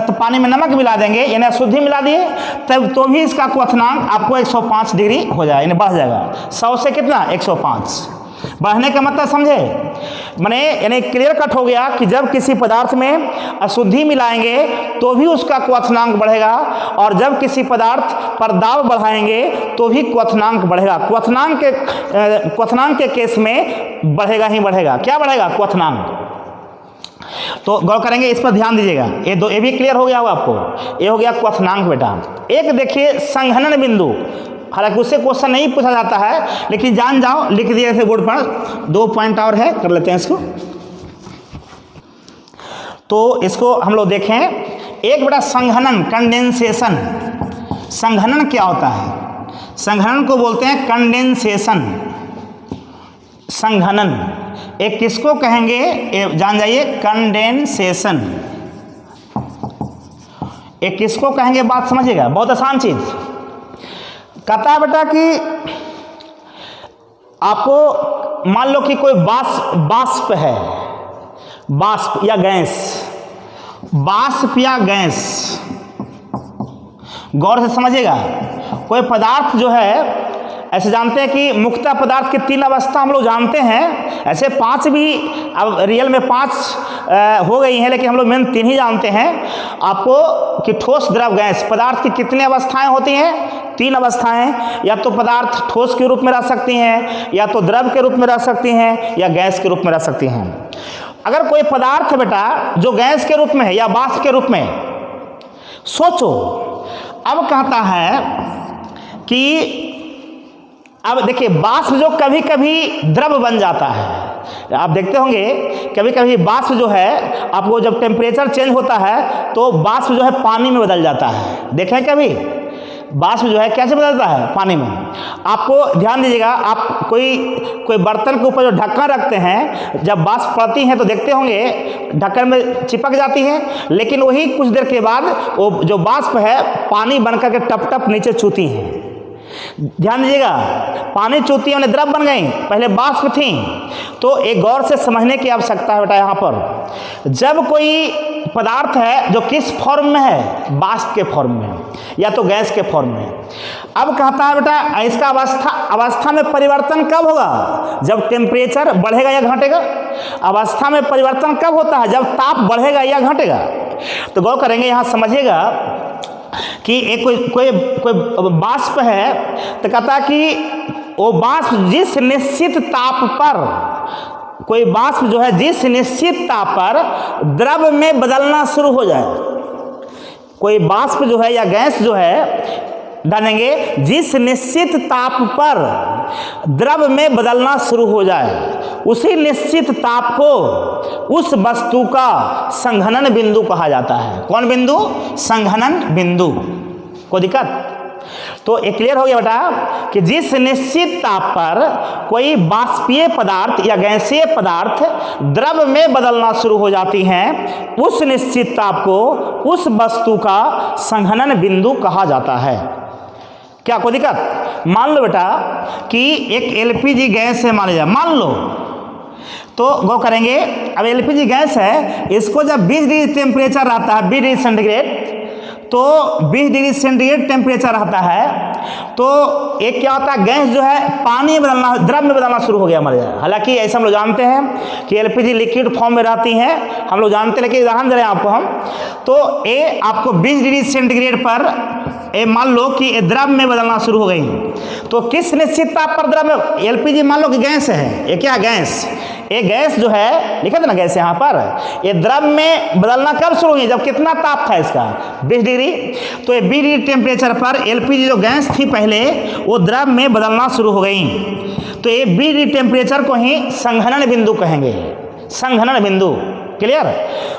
तो पानी में नमक मिला देंगे यानी अशुद्धि मिला दिए, तब तो भी इसका क्वथनांक आपको 105 डिग्री हो जाए, यानी बढ़ जाएगा। 100 से कितना 105, बढ़ने का मतलब समझे, माने यानी क्लियर कट हो गया कि जब किसी पदार्थ में अशुद्धि मिलाएंगे तो भी उसका क्वथनांक बढ़ेगा, और जब किसी पदार्थ पर दाब बढ़ाएंगे तो भी क्वथनांक बढ़ेगा। क्वथनांक के केस में बढ़ेगा ही बढ़ेगा। क्या बढ़ेगा, क्वथनांक। तो गौर करेंगे, इस पर ध्यान दीजिएगा। ये भी क्लियर हो गया होगा आपको, ये हो गया क्वथनांक बेटा। एक देखिए संघनन बिंदु, हालांकि उससे क्वेश्चन नहीं पूछा जाता है, लेकिन जान जाओ, लिख दिए थे बोर्ड पर। 2 पॉइंट और है, कर लेते हैं इसको। तो इसको हम लोग देखें, एक बेटा संघनन, कंडेंसेशन। संघनन क्या होता है, संघनन को बोलते हैं कंडेंसेशन। संघनन एक किसको कहेंगे, जान जाइए, कंडेंसेशन। एक किसको कहेंगे, बात समझिएगा, बहुत आसान चीज। कहता बेटा कि आपको मान लो कि कोई वाष्प है, वाष्प या गैस, वाष्प या गैस, गौर से समझिएगा। कोई पदार्थ जो है, ऐसे जानते हैं कि मुख्यतः पदार्थ की 3 अवस्था हम लोग जानते हैं, ऐसे 5 भी अब रियल में 5 हो गई हैं, लेकिन हम लोग मेन 3 ही जानते हैं आपको कि ठोस, द्रव, गैस। पदार्थ की कितनी अवस्थाएं होती हैं, 3 अवस्थाएं। या तो पदार्थ ठोस के रूप में रह सकती हैं, या तो द्रव के रूप में रह सकती हैं, या गैस के रूप में रह सकती हैं। अगर कोई पदार्थ बेटा जो गैस के रूप में है या वाष्प के रूप में, सोचो अब कहता है कि अब देखिए वाष्प जो कभी कभी द्रव बन जाता है। आप देखते होंगे कभी कभी वाष्प जो है आपको जब टेम्परेचर चेंज होता है तो वाष्प जो है पानी में बदल जाता है। देखें कभी वाष्प जो है कैसे बदलता है पानी में। आपको ध्यान दीजिएगा, आप कोई बर्तन के ऊपर जो ढक्कन रखते हैं, जब वाष्प पड़ती हैं तो देखते होंगे ढक्कन में चिपक जाती है, लेकिन वही कुछ देर के बाद वो जो वाष्प है पानी बनकर के टप टप नीचे छूती हैं। ध्यान दीजिएगा, पानी चूती है द्रव बन गई, पहले वाष्प थी। तो एक गौर से समझने की आवश्यकता है बेटा। यहाँ पर जब कोई पदार्थ है जो किस फॉर्म में है, वाष्प के फॉर्म में या तो गैस के फॉर्म में। अब कहता है बेटा इसका अवस्था में परिवर्तन कब होगा, जब टेम्परेचर बढ़ेगा या घटेगा। अवस्था में परिवर्तन कब होता है, जब ताप बढ़ेगा या घटेगा। तो गौर करेंगे, यहाँ समझिएगा कि एक कोई वाष्प है तो कहता कि वो वाष्प जिस निश्चित ताप पर, कोई वाष्प जो है जिस निश्चित ताप पर द्रव में बदलना शुरू हो जाए, कोई वाष्प जो है या गैस जो है डालेंगे जिस निश्चित ताप पर द्रव में बदलना शुरू हो जाए, उसी निश्चित ताप को उस वस्तु का संघनन बिंदु कहा जाता है। कौन बिंदु? संघनन बिंदु। कोई दिक्कत? तो ये क्लियर हो गया बेटा कि जिस निश्चित ताप पर कोई वाष्पीय पदार्थ या गैसीय पदार्थ द्रव में बदलना शुरू हो जाती हैं, उस निश्चित ताप को उस वस्तु का संघनन बिंदु कहा जाता है। क्या कोई दिक्कत? मान लो बेटा कि एक एलपीजी गैस है, मान लीजिए, मान लो, तो गौ करेंगे अब एलपीजी गैस है, इसको जब 20 डिग्री टेम्परेचर रहता है, 20 डिग्री सेंटीग्रेड, तो 20 डिग्री सेंटीग्रेड टेम्परेचर रहता है, तो एक क्या होता है, गैस जो है पानी में बदलना, द्रव में बदलना शुरू हो गया मर जाए। हालांकि ऐसा हम लोग जानते हैं कि एलपीजी लिक्विड फॉर्म में रहती हैं, हम लोग जानते हैं, लेकिन उदाहरण दे रहे हैं आपको हम। तो ये आपको 20 डिग्री सेंटीग्रेड पर मान लो कि द्रव में बदलना शुरू हो गई, तो किस निश्चित ताप पर द्रव में, एलपीजी मान लो कि गैस है, ये क्या गैस, ये गैस जो है लिखा था ना गैस यहाँ पर, ये द्रव में बदलना कब शुरू हुई, जब कितना ताप था इसका, 20 डिग्री। तो ये 20 डिग्री टेम्परेचर पर एलपीजी जो गैस थी पहले वो द्रव में बदलना शुरू हो गई। तो ये 20 डिग्री टेम्परेचर को ही संघनन बिंदु कहेंगे, संघनन बिंदु। क्लियर?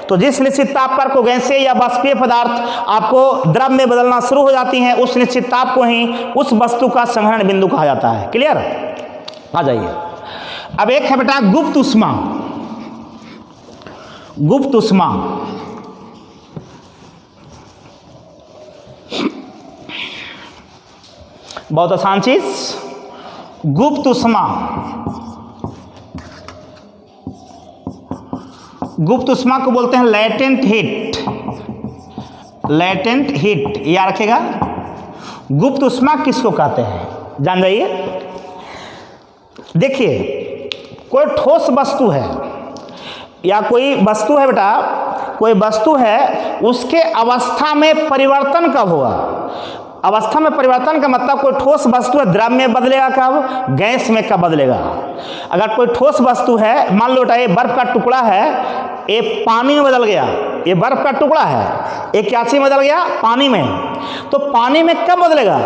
तो जिस निश्चित ताप पर को गैसीय या वाष्पीय पदार्थ आपको द्रव में बदलना शुरू हो जाती हैं, उस निश्चित ताप को ही उस वस्तु का संघनन बिंदु कहा जाता है। क्लियर? आ जाइए। अब एक है बेटा गुप्त ऊष्मा। गुप्त ऊष्मा बहुत आसान चीज। गुप्त ऊष्मा, गुप्त ऊष्मा को बोलते हैं लेटेंट हीट। लेटेंट हीट याद रखेगा। गुप्त ऊष्मा किसको कहते हैं जान जाइए। देखिए कोई ठोस वस्तु है या कोई वस्तु है बेटा, कोई वस्तु है, उसके अवस्था में परिवर्तन कब होगा। अवस्था में परिवर्तन का मतलब कोई ठोस वस्तु है, द्रव में बदलेगा कब, गैस में कब बदलेगा। अगर कोई ठोस वस्तु है, मान लो बेटा ये बर्फ का टुकड़ा है, ये पानी में बदल गया, ये बर्फ का टुकड़ा है, ये क्या चीज बदल गया, पानी में। तो पानी में कब बदलेगा,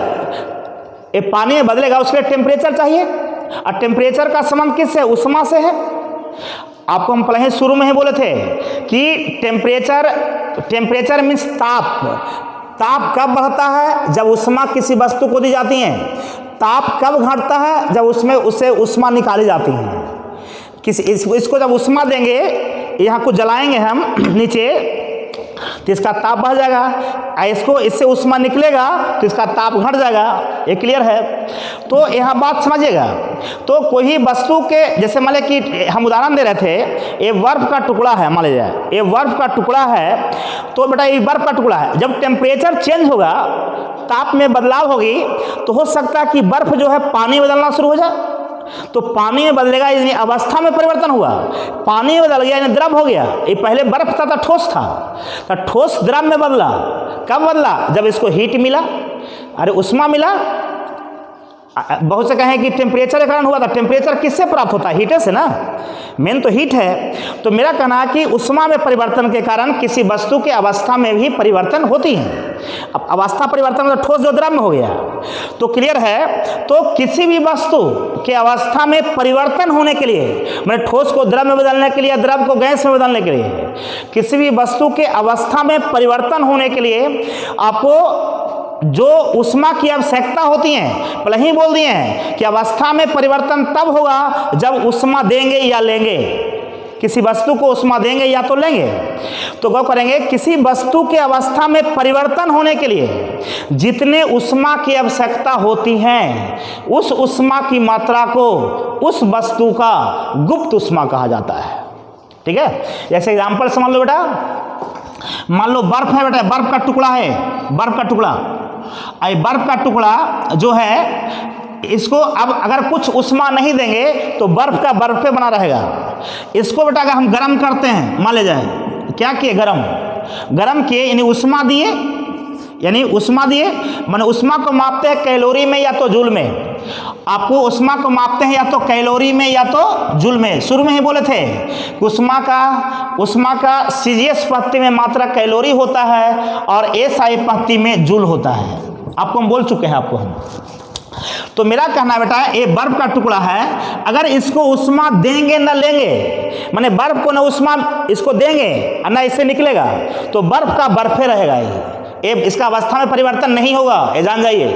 ये पानी में बदलेगा, उसके लिए टेम्परेचर चाहिए, और टेम्परेचर का संबंध किससे, ऊष्मा से है। आपको हम पहले शुरू में ही बोले थे कि टेम्परेचर मीन्स ताप। ताप कब बढ़ता है, जब ऊष्मा किसी वस्तु को दी जाती है। ताप कब घटता है, जब उसमें उससे ऊष्मा निकाली जाती है। इसको जब ऊष्मा देंगे, यहाँ को जलाएंगे हम नीचे, तो इसका ताप बढ़ जाएगा, इसको इससे ऊष्मा निकलेगा तो इसका ताप घट जाएगा। ये क्लियर है? तो यहाँ बात समझिएगा। तो कोई वस्तु के, जैसे मान लें कि हम उदाहरण दे रहे थे, ये बर्फ का टुकड़ा है, मान लीजिए ये बर्फ का टुकड़ा है, तो बेटा ये बर्फ का टुकड़ा है, जब टेम्परेचर चेंज होगा, ताप में बदलाव होगी, तो हो सकता है कि बर्फ जो है पानी बदलना शुरू हो जाए। तो पानी में बदलेगा, यानी अवस्था में परिवर्तन हुआ, पानी में बदल गया यानी द्रव हो गया। ये पहले बर्फ था तो ठोस था, तो ठोस द्रव में बदला। कब बदला, जब इसको हीट मिला, अरे ऊष्मा मिला, बहुत से कहें कि टेम्परेचर के कारण हुआ था। टेम्परेचर किससे प्राप्त होता है? हीटर से ना, मेन तो हीट है। तो मेरा कहना है कि उष्मा में परिवर्तन के कारण किसी वस्तु के अवस्था में भी परिवर्तन होती है। अब अवस्था परिवर्तन मतलब ठोस जो द्रव में हो गया, तो क्लियर है। तो किसी भी वस्तु के अवस्था में परिवर्तन होने के लिए, मैंने ठोस को द्रव में बदलने के लिए, द्रव को गैस में बदलने के लिए, किसी भी वस्तु के अवस्था में परिवर्तन होने के लिए आपको जो उष्मा की आवश्यकता होती है, पहले ही बोल दिए हैं कि अवस्था में परिवर्तन तब होगा जब उष्मा देंगे या लेंगे। किसी वस्तु को उष्मा देंगे या तो लेंगे। तो गौर करेंगे, किसी वस्तु के अवस्था में परिवर्तन होने के लिए जितने उष्मा की आवश्यकता होती है, उस उष्मा की मात्रा को उस वस्तु का गुप्त उष्मा कहा जाता है। ठीक है, जैसे एग्जाम्पल समझ लो बेटा, मान लो बर्फ है बेटा, बर्फ का टुकड़ा है, बर्फ का टुकड़ा। बर्फ का टुकड़ा जो है, इसको अब अगर कुछ उष्मा नहीं देंगे तो बर्फ का बर्फ पे बना रहेगा। इसको बेटा अगर हम गर्म करते हैं, मान ले जाए क्या किए, गर्म किए, यानी उष्मा दिए, माने उष्मा को मापते हैं कैलोरी में या तो जूल में। आपको उष्मा को मापते हैं या तो कैलोरी में या तो जूल में। शुरू में ही बोले थे उष्मा का सीजीएस पत्ती में मात्रा कैलोरी होता है और एसआई पत्ती में जूल होता है। आपको हम बोल चुके हैं आपको हम। तो मेरा कहना बेटा, ये बर्फ का टुकड़ा है, अगर इसको उष्मा देंगे न लेंगे, माने बर्फ को न उष्मा इसको देंगे और न इससे निकलेगा, तो बर्फ का बर्फे रहेगा। ये इसका अवस्था में परिवर्तन नहीं होगा, ये जान जाइए।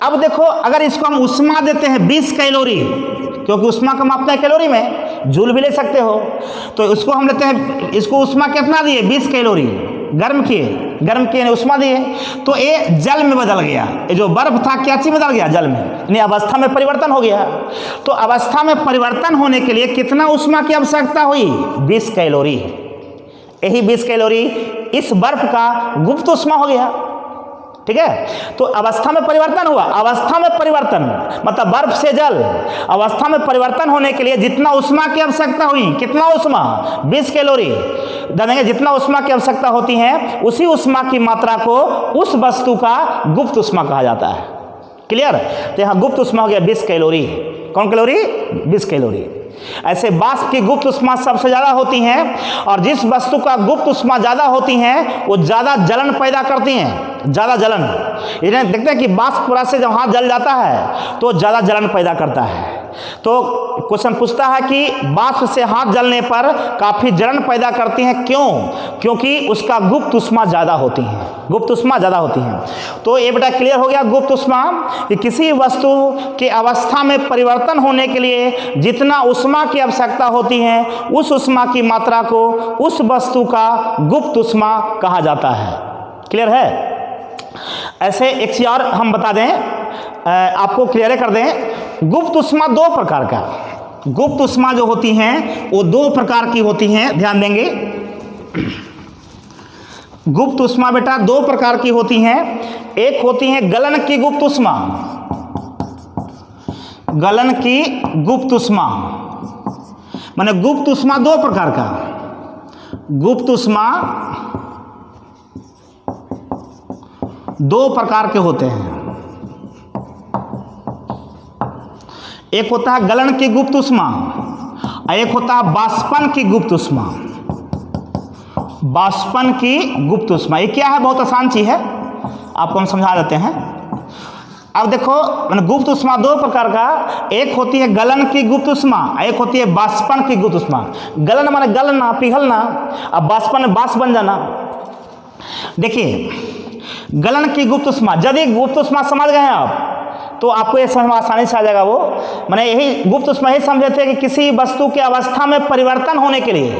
अब देखो, अगर इसको हम उष्मा देते हैं 20 कैलोरी, क्योंकि उष्मा का मापते हैं कैलोरी में, जूल भी ले सकते हो, तो इसको हम लेते हैं, इसको उष्मा कितना दिए, 20 कैलोरी, गर्म किए उष्मा दिए, तो ये जल में बदल गया। ये जो बर्फ था क्या चीज बदल गया, जल में, यानी अवस्था में परिवर्तन हो गया। तो अवस्था में परिवर्तन होने के लिए कितना उष्मा की आवश्यकता हुई, 20 कैलोरी। यही 20 कैलोरी इस बर्फ का गुप्त उष्मा हो गया। ठीक है, तो अवस्था में परिवर्तन हुआ। अवस्था में परिवर्तन मतलब बर्फ से जल, अवस्था में परिवर्तन होने के लिए जितना उष्मा की आवश्यकता हुई, कितना उष्मा, 20 कैलोरी जानेंगे। जितना उष्मा की आवश्यकता होती है, उसी उष्मा की मात्रा को उस वस्तु का गुप्त उष्मा कहा जाता है। क्लियर? तो यहाँ गुप्त उष्मा हो गया 20 कैलोरी। कौन कैलोरी, 20 कैलोरी। ऐसे वाष्प की गुप्त उष्मा सबसे ज़्यादा होती है, और जिस वस्तु का गुप्त उष्मा ज़्यादा होती है वो ज़्यादा जलन पैदा करती हैं, ज़्यादा जलन। इन्हें देखते हैं कि वाष्प पूरा से जब हाथ जल जाता है तो ज़्यादा जलन पैदा करता है। तो क्वेश्चन पूछता है कि वाष्प से हाथ जलने पर काफ़ी जलन पैदा करती हैं, क्यों? क्योंकि उसका गुप्त उष्मा ज़्यादा होती है, गुप्त उष्मा ज़्यादा होती है। तो ये बेटा क्लियर हो गया, गुप्त उष्मा कि किसी वस्तु के अवस्था में परिवर्तन होने के लिए जितना उष्मा की आवश्यकता होती है, उस उष्मा की मात्रा को उस वस्तु का गुप्त उष्मा कहा जाता है। क्लियर है? ऐसे एक चीज और हम बता दें, आपको क्लियर कर दें, गुप्त उष्मा दो प्रकार का, गुप्त उष्मा जो होती हैं वो दो प्रकार की होती हैं, ध्यान देंगे। गुप्त उष्मा बेटा दो प्रकार की होती हैं। एक होती है गलन की गुप्त उष्मा, गलन की गुप्त उष्मा, माने गुप्त उष्मा दो प्रकार का, गुप्त उष्मा दो प्रकार के होते हैं। एक होता है गलन की गुप्त उष्मा और एक होता है बाष्पन की गुप्त उष्मा। बाष्पन की गुप्त उष्मा ये क्या है, बहुत आसान चीज है, आपको हम समझा देते हैं। अब देखो, मैंने गुप्त उष्मा दो प्रकार का, एक होती है गलन की गुप्त उष्मा, एक होती है बाष्पन की गुप्त उष्मा। गलन माने गलना, पिघलना, अब बाष्पन बाष्प बन जाना। देखिए, गलन की गुप्त उष्मा, यदि गुप्त उष्मा समझ गए हैं आप तो आपको ये समझ में आसानी से आ जाएगा। वो मैंने यही गुप्त उष्मा ही समझे थे कि किसी वस्तु के अवस्था में परिवर्तन होने के लिए,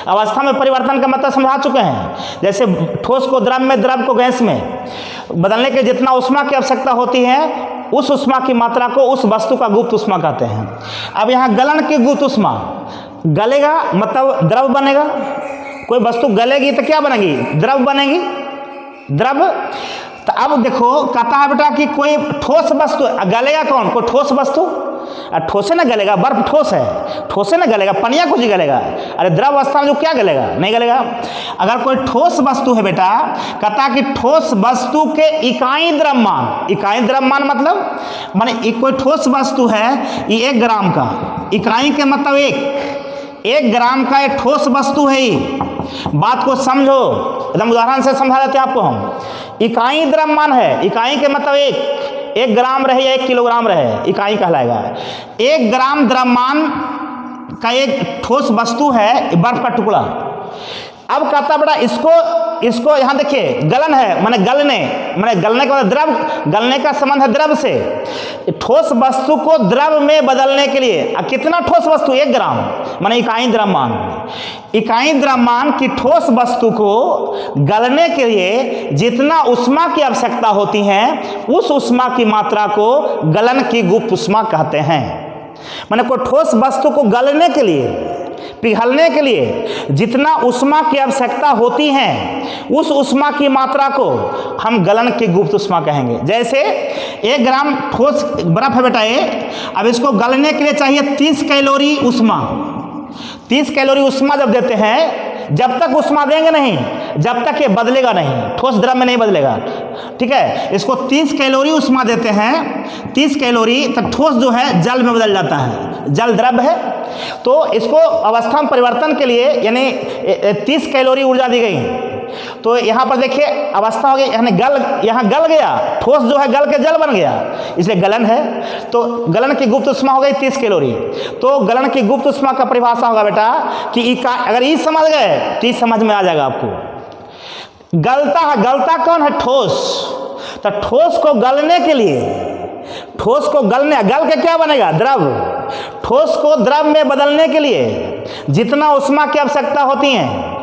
अवस्था में परिवर्तन का मतलब समझा चुके हैं। जैसे ठोस को द्रव में, द्रव को गैस में बदलने के जितना उष्मा की आवश्यकता होती है, उस उष्मा की मात्रा को उस वस्तु का गुप्त उष्मा कहते हैं। अब यहाँ गलन की गुप्त उष्मा, गलेगा मतलब द्रव बनेगा, कोई वस्तु गलेगी तो क्या बनेगी, द्रव बनेगी, द्रव। तो अब देखो कहता है बेटा कि कोई ठोस वस्तु, गलेगा कौन, कोई ठोस वस्तु, ठोस से ना गलेगा, बर्फ ठोस है, ठोस से ना गलेगा, पनिया कुछ गलेगा। अरे द्रव अवस्था में जो क्या गलेगा, नहीं गलेगा। अगर कोई ठोस वस्तु है बेटा, कहता कि ठोस वस्तु के इकाई द्रव्यमान, इकाई द्रव्यमान मतलब माने कोई ठोस वस्तु है ये 1 ग्राम का, इकाई के मतलब 1 ग्राम का एक ठोस वस्तु है। ये बात को समझो, एकदम उदाहरण से समझा देते हैं आपको हम। इकाई द्रव्यमान है, इकाई के मतलब 1 ग्राम रहे या 1 किलोग्राम रहे, इकाई कहलाएगा। 1 ग्राम द्रव्यमान का एक ठोस वस्तु है बर्फ का टुकड़ा। अब कहता बेटा इसको यहाँ देखिए गलन है, माने गलने का मतलब द्रव, गलने का संबंध है द्रव से। ठोस वस्तु को द्रव में बदलने के लिए कितना ठोस वस्तु, 1 ग्राम, माने इकाई द्रव्यमान। इकाई द्रव्यमान की ठोस वस्तु को गलने के लिए जितना उष्मा की आवश्यकता होती है, उस उष्मा की मात्रा को गलन की गुप्त उष्मा कहते हैं। माने कोई ठोस वस्तु को गलने के लिए, पिघलने के लिए जितना उष्मा की आवश्यकता होती है, उस उष्मा की मात्रा को हम गलन की गुप्त उष्मा कहेंगे। जैसे 1 ग्राम ठोस बर्फ है बेटा ये, अब इसको गलने के लिए चाहिए 30 कैलोरी उष्मा। 30 कैलोरी उष्मा जब देते हैं, जब तक उष्मा देंगे नहीं, जब तक ये बदलेगा नहीं, ठोस द्रव में नहीं बदलेगा, ठीक है। इसको 30 कैलोरी उष्मा देते हैं, 30 कैलोरी तक ठोस जो है जल में बदल जाता है, जल द्रव है, तो इसको अवस्था में परिवर्तन के लिए यानी 30 कैलोरी ऊर्जा दी गई। तो यहाँ पर देखिए अवस्था हो गई, यहाँ गल गया, ठोस जो है गल के जल बन गया, इसलिए गलन है। तो गलन की गुप्त उष्मा हो गई 30 कैलोरी। तो गलन की गुप्त उष्मा का परिभाषा होगा बेटा कि अगर ई समझ गए तो समझ में आ जाएगा आपको। गलता है, गलता कौन है, ठोस। तो ठोस को गलने के लिए, ठोस को गल के क्या बनेगा, द्रव। ठोस को द्रव में बदलने के लिए जितना उष्मा की आवश्यकता होती है,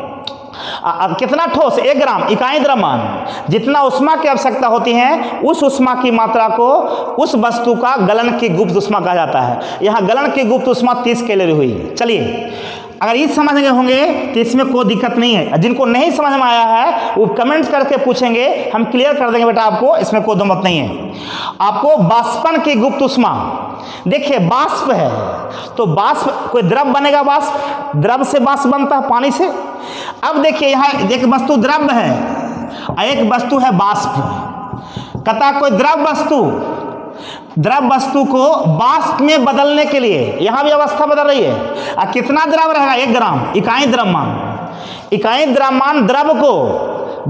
कितना ठोस, 1 ग्राम इकाई द्रव्यमान, जितना उष्मा की आवश्यकता होती है, उस उष्मा की मात्रा को उस वस्तु का गलन की गुप्त उष्मा कहा जाता है। यहाँ गलन की गुप्त उष्मा 30 कैलोरी हुई। चलिए, अगर ये समझ गए होंगे तो इसमें कोई दिक्कत नहीं है। जिनको नहीं समझ में आया है वो कमेंट्स करके पूछेंगे, हम क्लियर कर देंगे बेटा आपको, इसमें कोई दो मत नहीं है। आपको वाष्पन की गुप्त उष्मा, देखिए वाष्प है तो वाष्प, कोई द्रव बनेगा, वाष्प, द्रव से वाष्प बनता है पानी से। अब देखिए यहाँ एक वस्तु द्रव है और एक वस्तु है वाष्प। कहता कोई द्रव वस्तु को वाष्प में बदलने के लिए, यहाँ भी अवस्था बदल रही है, और कितना द्रव रहेगा, 1 ग्राम इकाई द्रव्यमान। इकाई द्रव्यमान द्रव को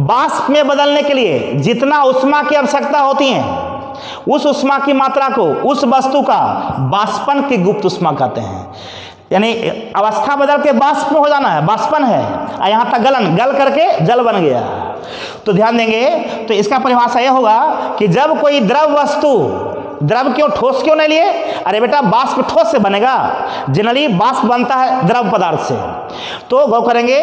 वाष्प में बदलने के लिए जितना उष्मा की आवश्यकता होती है, उस उष्मा की मात्रा को उस वस्तु का वाष्पन की गुप्त उष्मा कहते हैं। यानी अवस्था बदल के वाष्प में हो जाना है, वाष्पन है, और यहाँ तक गल करके जल बन गया। तो ध्यान देंगे, तो इसका परिभाषा यह होगा कि जब कोई द्रव वस्तु, द्रव क्यों, ठोस क्यों नहीं लिए, अरे बेटा वाष्प ठोस से बनेगा, जनरली वाष्प बनता है द्रव पदार्थ से। तो गौ करेंगे,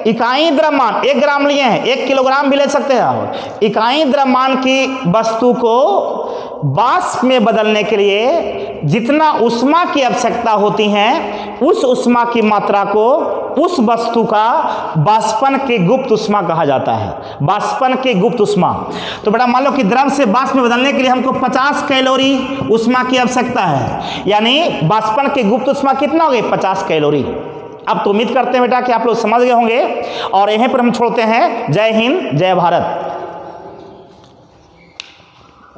इकाई द्रव्यमान 1 ग्राम लिए हैं, 1 किलोग्राम भी ले सकते हैं आप। इकाई द्रव्यमान की वस्तु को वाष्प में बदलने के लिए जितना उष्मा की आवश्यकता होती है, उस उष्मा की मात्रा को उस वस्तु का वाष्पन की गुप्त उष्मा कहा जाता है। वाष्पन की गुप्त उष्मा। तो बेटा मान लो कि द्रव से वाष्प में बदलने के लिए हमको 50 कैलोरी उष्मा की आवश्यकता है, यानी वाष्पन की गुप्त उष्मा कितना हो गई, 50 कैलोरी। अब तो उम्मीद करते हैं बेटा कि आप लोग समझ गए होंगे, और यहीं पर हम छोड़ते हैं। जय हिंद, जय भारत।